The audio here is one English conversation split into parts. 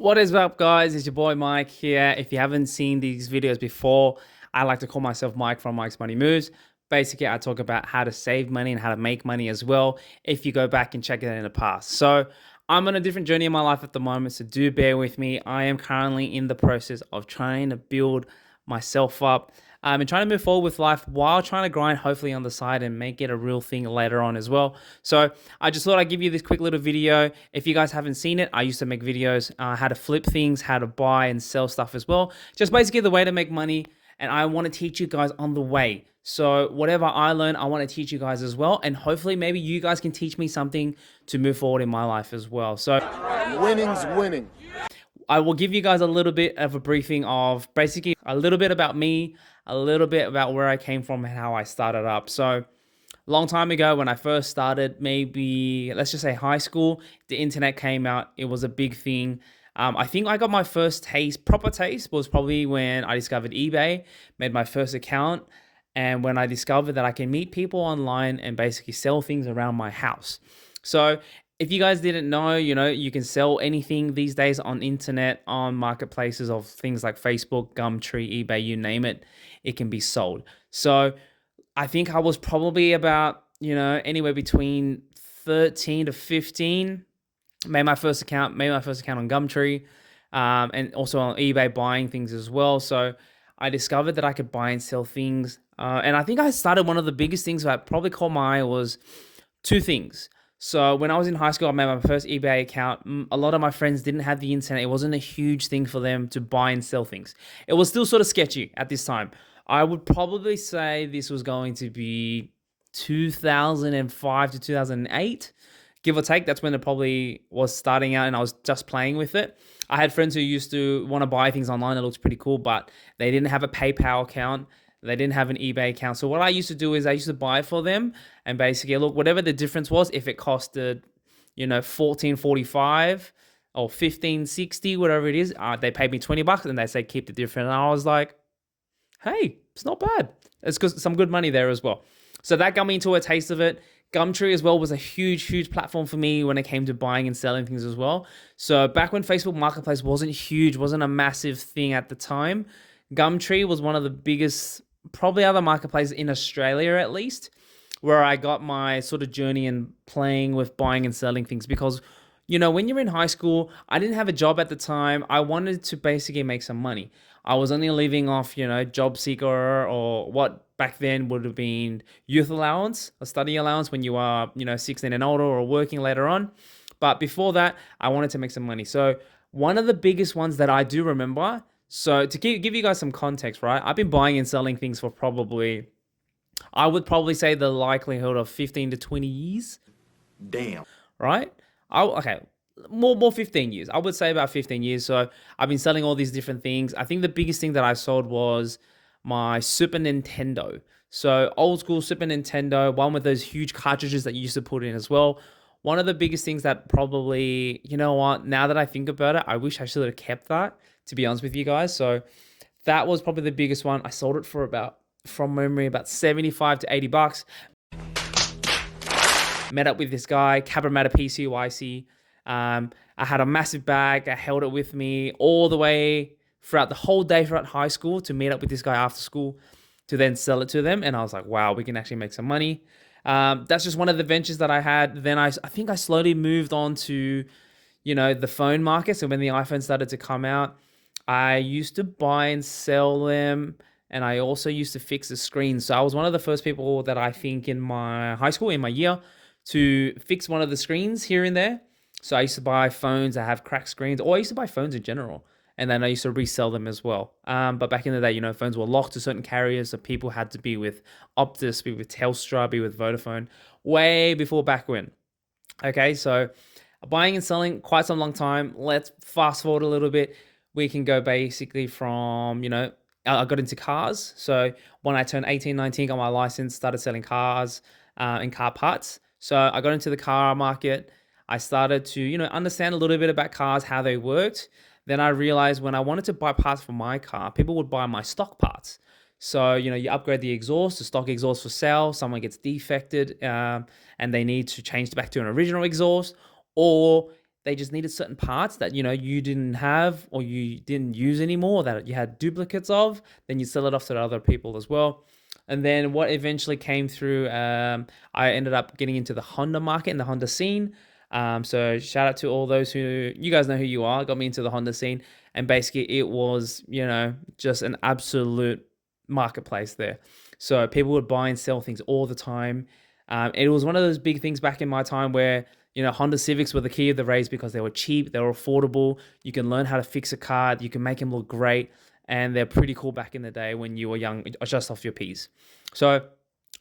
What is up, guys? It's your boy Mike here. If you haven't seen these videos before, I like to call myself Mike from Mike's Money Moves. Basically, I talk about how to save money and how to make money as well if you go back and check it in the past. So I'm on a different journey in my life at the moment, so do bear with me. I am currently in the process of trying to build myself up and trying to move forward with life while trying to grind hopefully on the side and make it a real thing later on as well. So I just thought I'd give you this quick little video. If you guys haven't seen it, I used to make videos how to flip things, how to buy and sell stuff as well. Just basically the way to make money, and I want to teach you guys on the way. So whatever I learn, I want to teach you guys as well, and hopefully maybe you guys can teach me something to move forward in my life as well. So winning's winning. I will give you guys a little bit of a briefing of basically a little bit about me, a little bit about where I came from and how I started up. So a long time ago when I first started, maybe let's just say high school, the internet came out. It was a big thing. I think I got my first taste, proper taste, was probably when I discovered eBay, made my first account, and when I discovered that I can meet people online and basically sell things around my house. So if you guys didn't know, you can sell anything these days on internet, on marketplaces of things like Facebook, Gumtree, eBay, you name it, it can be sold. So I think I was probably about, anywhere between 13 to 15, made my first account on Gumtree, and also on eBay buying things as well. So I discovered that I could buy and sell things. And I think I started one of the biggest things that probably caught my eye was two things. So when I was in high school, I made my first eBay account. A lot of my friends didn't have the internet. It wasn't a huge thing for them to buy and sell things. It was still sort of sketchy at this time. I would probably say this was going to be 2005 to 2008, give or take. That's when it probably was starting out and I was just playing with it. I had friends who used to want to buy things online. It looks pretty cool, but they didn't have a PayPal account. They didn't have an eBay account. So what I used to do is I used to buy for them and basically look, whatever the difference was, if it costed, $14.45 or $15.60, whatever it is, they paid me $20 and they said, keep the difference. And I was like, hey, it's not bad. It's some good money there as well. So that got me into a taste of it. Gumtree as well was a huge platform for me when it came to buying and selling things as well. So back when Facebook Marketplace wasn't huge, wasn't a massive thing at the time, Gumtree was one of the biggest, probably other marketplaces in Australia at least, where I got my sort of journey in playing with buying and selling things. Because, when you're in high school, I didn't have a job at the time. I wanted to basically make some money. I was only living off, job seeker or what back then would have been youth allowance, a study allowance when you are, 16 and older or working later on. But before that, I wanted to make some money. So one of the biggest ones that I do remember, so to give you guys some context, right? I've been buying and selling things for probably, I would probably say the likelihood of 15 to 20 years. Damn. Right? Okay, more 15 years. I would say about 15 years. So I've been selling all these different things. I think the biggest thing that I sold was my Super Nintendo. So old school Super Nintendo, one with those huge cartridges that you used to put in as well. One of the biggest things that probably, now that I think about it, I wish I should have kept that, to be honest with you guys. So that was probably the biggest one. I sold it for about 75 to $80. Met up with this guy, Cabramatta PCYC. I had a massive bag. I held it with me all the way throughout the whole day throughout high school to meet up with this guy after school to then sell it to them. And I was like, wow, we can actually make some money. That's just one of the ventures that I had. Then I think I slowly moved on to, the phone market. So when the iPhone started to come out, I used to buy and sell them. And I also used to fix the screens. So I was one of the first people that I think in my high school, in my year, to fix one of the screens here and there. So I used to buy phones that have cracked screens, or I used to buy phones in general. And then I used to resell them as well. But back in the day, phones were locked to certain carriers. So people had to be with Optus, be with Telstra, be with Vodafone, way before back when. Okay, so buying and selling quite some long time. Let's fast forward a little bit. We can go basically from, I got into cars. So when I turned 18, 19, got my license, started selling cars and car parts. So I got into the car market. I started to, understand a little bit about cars, how they worked. Then I realized when I wanted to buy parts for my car, people would buy my stock parts. So, you upgrade the exhaust, the stock exhaust for sale, someone gets defected and they need to change back to an original exhaust, or they just needed certain parts that, you didn't have or you didn't use anymore, that you had duplicates of, then you sell it off to other people as well. And then what eventually came through, I ended up getting into the Honda market and the Honda scene. So shout out to all those who, you guys know who you are, got me into the Honda scene. And basically it was, just an absolute marketplace there. So people would buy and sell things all the time. It was one of those big things back in my time where, Honda Civics were the key of the race because they were cheap, they were affordable. You can learn how to fix a car, you can make them look great, and they're pretty cool back in the day when you were young, just off your P's. So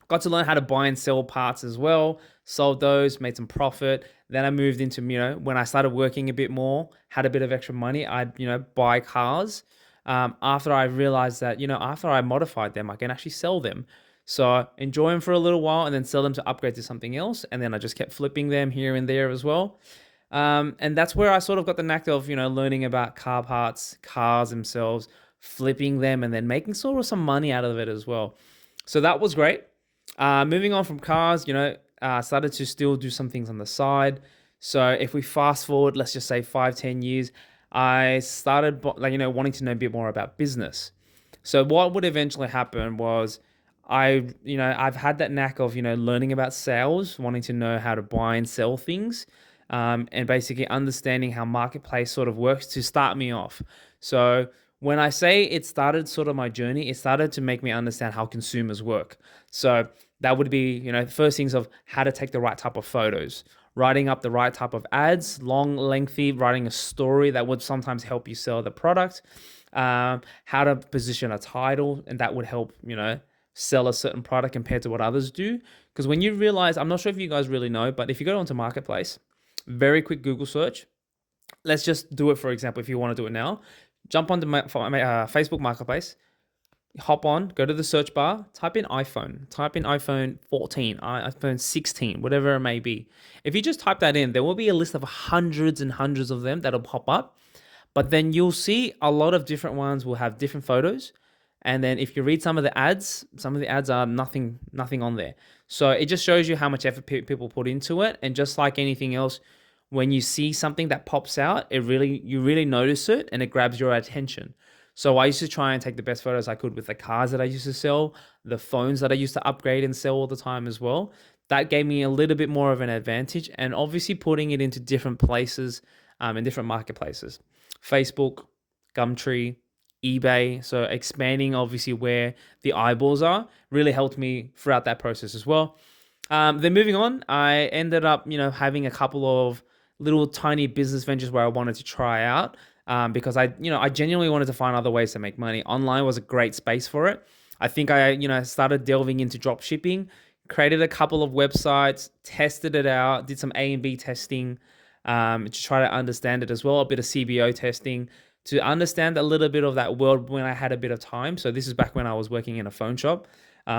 got to learn how to buy and sell parts as well, sold those, made some profit. Then I moved into, when I started working a bit more, had a bit of extra money, I'd, buy cars. After I realized that, after I modified them, I can actually sell them. So enjoy them for a little while and then sell them to upgrade to something else. And then I just kept flipping them here and there as well. And that's where I sort of got the knack of, learning about car parts, cars themselves, flipping them, and then making sort of some money out of it as well. So that was great. Moving on from cars, started to still do some things on the side. So if we fast forward, let's just say 5, 10 years, I started wanting to know a bit more about business. So what would eventually happen was I've had that knack of, learning about sales, wanting to know how to buy and sell things, and basically understanding how marketplace sort of works to start me off. So when I say it started sort of my journey, it started to make me understand how consumers work. So that would be, first things of how to take the right type of photos, writing up the right type of ads, long, lengthy, writing a story that would sometimes help you sell the product, how to position a title, and that would help, sell a certain product compared to what others do. Because when you realize, I'm not sure if you guys really know, but if you go onto Marketplace, very quick Google search, let's just do it for example, if you want to do it now, jump onto my Facebook Marketplace, hop on, go to the search bar, type in iPhone 14, iPhone 16, whatever it may be. If you just type that in, there will be a list of hundreds and hundreds of them that'll pop up. But then you'll see a lot of different ones will have different photos. And then if you read some of the ads are nothing on there. So it just shows you how much effort people put into it. And just like anything else, when you see something that pops out, you really notice it and it grabs your attention. So I used to try and take the best photos I could with the cars that I used to sell, the phones that I used to upgrade and sell all the time as well. That gave me a little bit more of an advantage, and obviously putting it into different places, in different marketplaces, Facebook, Gumtree, eBay. So expanding obviously where the eyeballs are really helped me throughout that process as well. Then moving on, I ended up, having a couple of little tiny business ventures where I wanted to try out, because I genuinely wanted to find other ways to make money. Online was a great space for it. I think I started delving into drop shipping, created a couple of websites, tested it out, did some A and B testing, to try to understand it as well, a bit of CBO testing, to understand a little bit of that world when I had a bit of time. So this is back when I was working in a phone shop.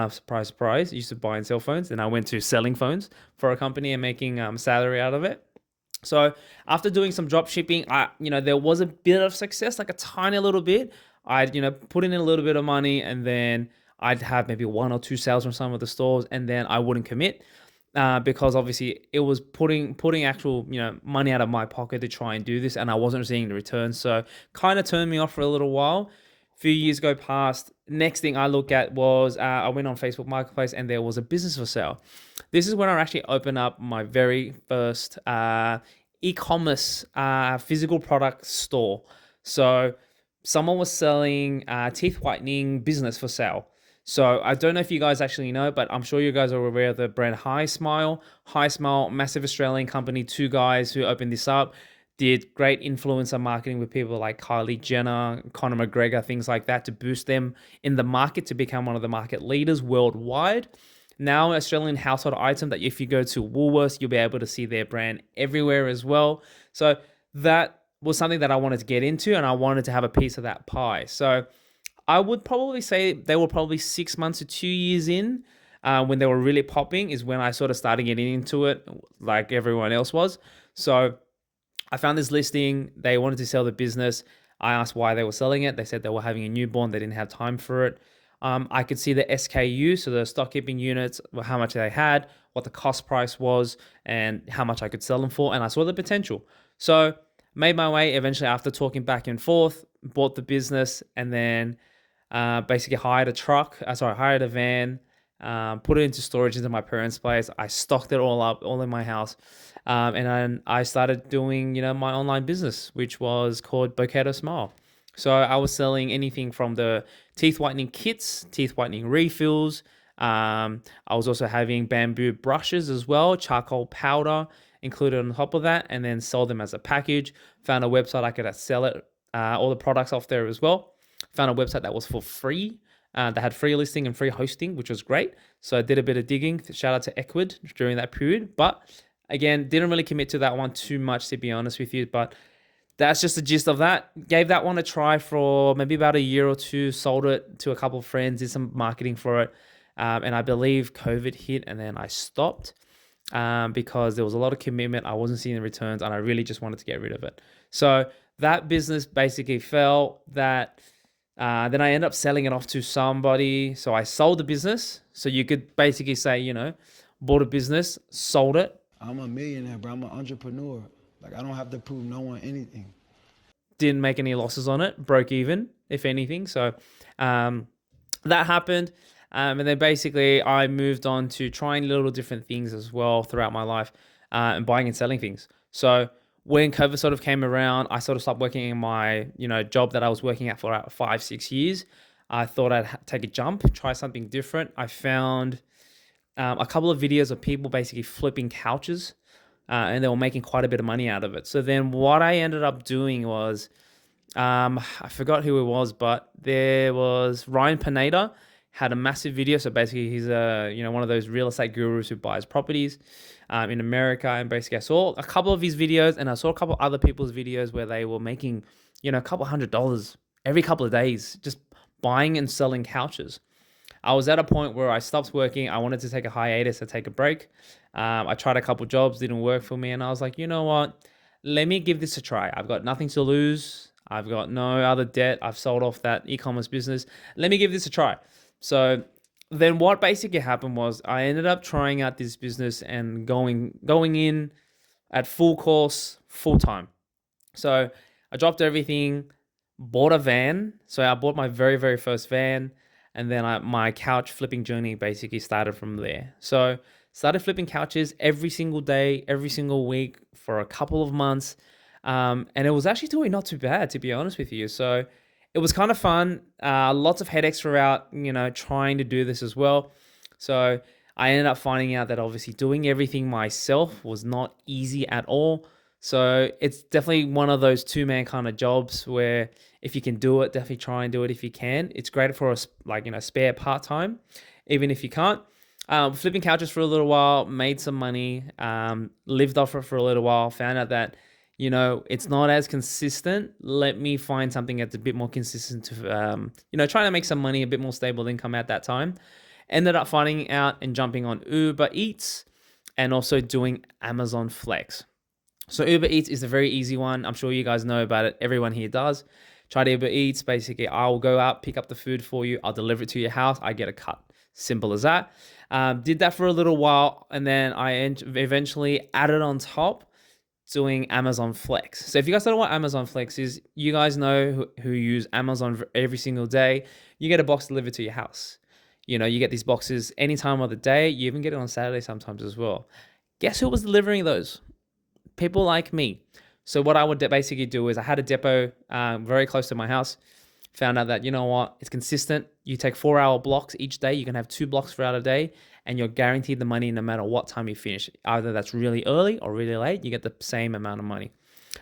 Surprise, surprise. I used to buy and sell phones. Then I went to selling phones for a company and making salary out of it. So after doing some drop shipping, there was a bit of success, like a tiny little bit. I'd, put in a little bit of money, and then I'd have maybe 1 or 2 sales from some of the stores, and then I wouldn't commit, because obviously it was putting actual, money out of my pocket to try and do this, and I wasn't seeing the returns. So kind of turned me off for a little while. Few years go past. Next thing I look at was, I went on Facebook Marketplace and there was a business for sale. This is when I actually opened up my very first e-commerce physical product store. So someone was selling teeth whitening business for sale. So I don't know if you guys actually know, but I'm sure you guys are aware of the brand High Smile. High Smile, massive Australian company, 2 guys who opened this up. Did great influencer marketing with people like Kylie Jenner, Conor McGregor, things like that, to boost them in the market to become one of the market leaders worldwide. Now, an Australian household item that if you go to Woolworths, you'll be able to see their brand everywhere as well. So that was something that I wanted to get into, and I wanted to have a piece of that pie. So I would probably say they were probably 6 months to 2 years in, when they were really popping, is when I sort of started getting into it like everyone else was. So I found this listing. They wanted to sell the business. I asked why they were selling it. They said they were having a newborn. They didn't have time for it. I could see the SKU, so the stock keeping units, how much they had, what the cost price was, and how much I could sell them for. And I saw the potential. So made my way eventually after talking back and forth, bought the business, and then basically hired a van, put it into storage into my parents' place. I stocked it all up, all in my house. And then I started doing, my online business, which was called Boketo Smile. So I was selling anything from the teeth whitening kits, teeth whitening refills. I was also having bamboo brushes as well, charcoal powder included on top of that, and then sold them as a package. Found a website I could sell it, all the products off there as well. Found a website that was for free. That had free listing and free hosting, which was great. So I did a bit of digging. Shout out to Equid during that period. But again, didn't really commit to that one too much, to be honest with you. But that's just the gist of that. Gave that one a try for maybe about a year or two. Sold it to a couple of friends, did some marketing for it. And I believe COVID hit and then I stopped because there was a lot of commitment. I wasn't seeing the returns and I really just wanted to get rid of it. So that business basically fell. Then I ended up selling it off to somebody. So I sold the business. So you could basically say, bought a business, sold it. I'm a millionaire, bro. I'm an entrepreneur. Like, I don't have to prove no one anything. Didn't make any losses on it, broke even, if anything. So that happened. And then basically I moved on to trying little different things as well throughout my life and buying and selling things. So when COVID sort of came around, I sort of stopped working in my, job that I was working at for about 5-6 years. I thought I'd take a jump, try something different. I found a couple of videos of people basically flipping couches and they were making quite a bit of money out of it. So then what I ended up doing was, I forgot who it was, but there was Ryan Pineda had a massive video. So basically he's one of those real estate gurus who buys properties in America. And basically I saw a couple of his videos and I saw a couple of other people's videos where they were making, a couple $100 every couple of days, just buying and selling couches. I was at a point where I stopped working. I wanted to take a hiatus, to take a break. I tried a couple jobs, didn't work for me. And I was like, you know what? Let me give this a try. I've got nothing to lose. I've got no other debt. I've sold off that e-commerce business. Let me give this a try. So then what basically happened was I ended up trying out this business and going in at full course, full time. So I dropped everything, bought a van. So I bought my very, very first van. And then my couch flipping journey basically started from there. So started flipping couches every single day, every single week for a couple of months. And it was actually doing not too bad, to be honest with you. So it was kind of fun. Lots of headaches throughout, trying to do this as well. So I ended up finding out that obviously doing everything myself was not easy at all. So it's definitely one of those two-man kind of jobs where if you can do it, definitely try and do it if you can. It's great for a spare part-time, even if you can't. Flipping couches for a little while, made some money, lived off it for a little while, found out that it's not as consistent. Let me find something that's a bit more consistent to, trying to make some money, a bit more stable income at that time. Ended up finding out and jumping on Uber Eats and also doing Amazon Flex. So Uber Eats is a very easy one. I'm sure you guys know about it. Everyone here does. Try to Uber Eats. Basically, I'll go out, pick up the food for you. I'll deliver it to your house. I get a cut. Simple as that. Did that for a little while. And then I eventually added on top doing Amazon Flex. So if you guys don't know what Amazon Flex is, you guys know who use Amazon every single day. You get a box delivered to your house. You get these boxes any time of the day. You even get it on Saturday sometimes as well. Guess who was delivering those? People like me. So what I would basically do is I had a depot very close to my house. Found out that, it's consistent. You take 4-hour blocks each day. You can have 2 blocks throughout a day and you're guaranteed the money no matter what time you finish. Either that's really early or really late, you get the same amount of money.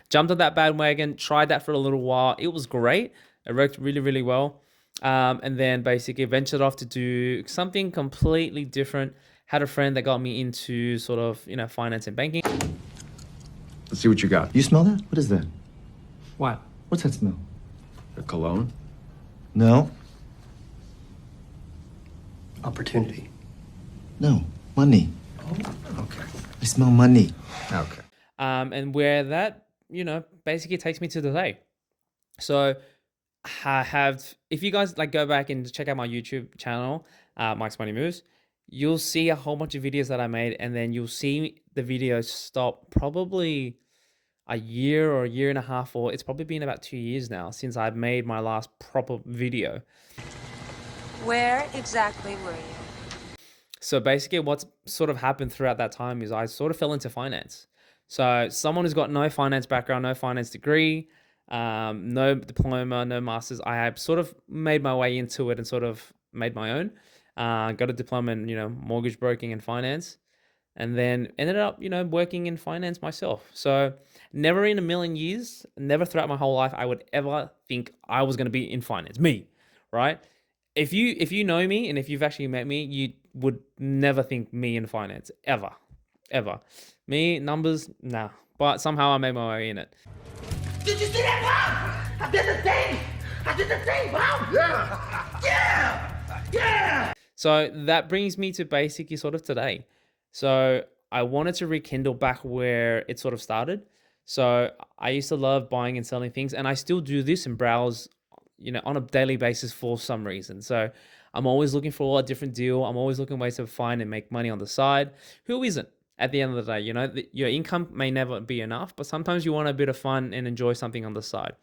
Jumped on that bandwagon, tried that for a little while. It was great. It worked really, really well. And then basically ventured off to do something completely different. Had a friend that got me into sort of, finance and banking. Let's see what you got. You smell that? What is that? What? What's that smell? A cologne? No. Opportunity. No. Money. Okay. I smell money. Okay. And where that, basically takes me to today. So I have, if you guys go back and check out my YouTube channel, Mike's Money Moves, you'll see a whole bunch of videos that I made, and then you'll see the videos stop probably, a year or a year and a half, or it's probably been about 2 years now since I've made my last proper video. Where exactly were you? So basically what's sort of happened throughout that time is I sort of fell into finance. So someone who's got no finance background, no finance degree, no diploma, no masters, I have sort of made my way into it and sort of made my own. Got a diploma in, mortgage broking and finance, and then ended up, working in finance myself. So never in a million years, never throughout my whole life, I would ever think I was going to be in finance. Me, right? If you know me and if you've actually met me, you would never think me in finance ever, ever. Me numbers, nah. But somehow I made my way in it. Did you see that, Mom? I did the thing! I did the thing, Mom! Yeah! Yeah! Yeah! So that brings me to basically sort of today. So I wanted to rekindle back where it sort of started. So I used to love buying and selling things, and I still do this and browse, on a daily basis for some reason. So I'm always looking for a different deal. I'm always looking ways to find and make money on the side. Who isn't? At the end of the day, your income may never be enough, but sometimes you want a bit of fun and enjoy something on the side.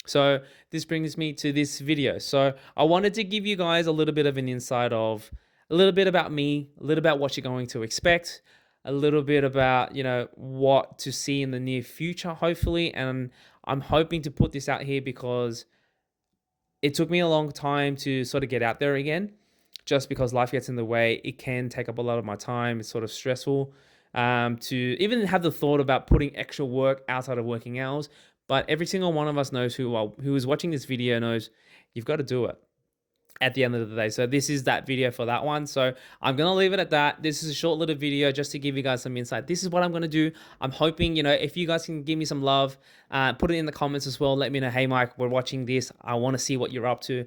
So this brings me to this video. So I wanted to give you guys a little bit of an insight of a little bit about me, a little about what you're going to expect, a little bit about, what to see in the near future, hopefully. And I'm hoping to put this out here because it took me a long time to sort of get out there again, just because life gets in the way. It can take up a lot of my time. It's sort of stressful to even have the thought about putting extra work outside of working hours. But every single one of us knows who is watching this video knows you've got to do it at the end of the day. So this is that video for that one. So I'm going to leave it at that. This is a short little video just to give you guys some insight. This is what I'm going to do. I'm hoping, if you guys can give me some love, put it in the comments as well. Let me know, hey, Mike, we're watching this. I want to see what you're up to.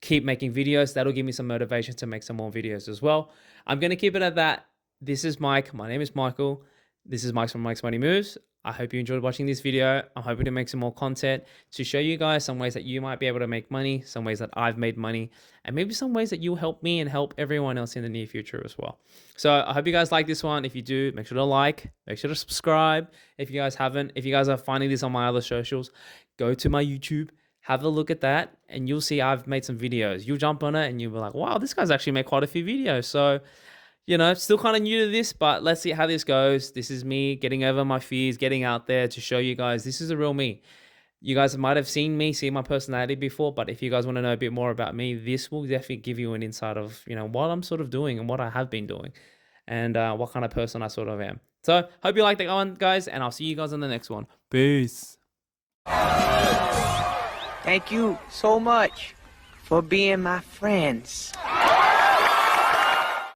Keep making videos. That'll give me some motivation to make some more videos as well. I'm going to keep it at that. This is Mike. My name is Michael. This is Mike from Mike's Money Moves. I hope you enjoyed watching this video. I'm hoping to make some more content to show you guys some ways that you might be able to make money, some ways that I've made money, and maybe some ways that you'll help me and help everyone else in the near future as well. So I hope you guys like this one. If you do, make sure to like, make sure to subscribe. If you guys haven't, if you guys are finding this on my other socials, go to my YouTube, have a look at that, and you'll see I've made some videos. You'll jump on it and you'll be like, wow, this guy's actually made quite a few videos. So still kind of new to this, but let's see how this goes. This is me getting over my fears, getting out there to show you guys this is the real me. You guys might have seen me, see my personality before, but if you guys want to know a bit more about me, this will definitely give you an insight of, what I'm sort of doing and what I have been doing and what kind of person I sort of am. So hope you like that one, guys, and I'll see you guys on the next one. Peace. Thank you so much for being my friends.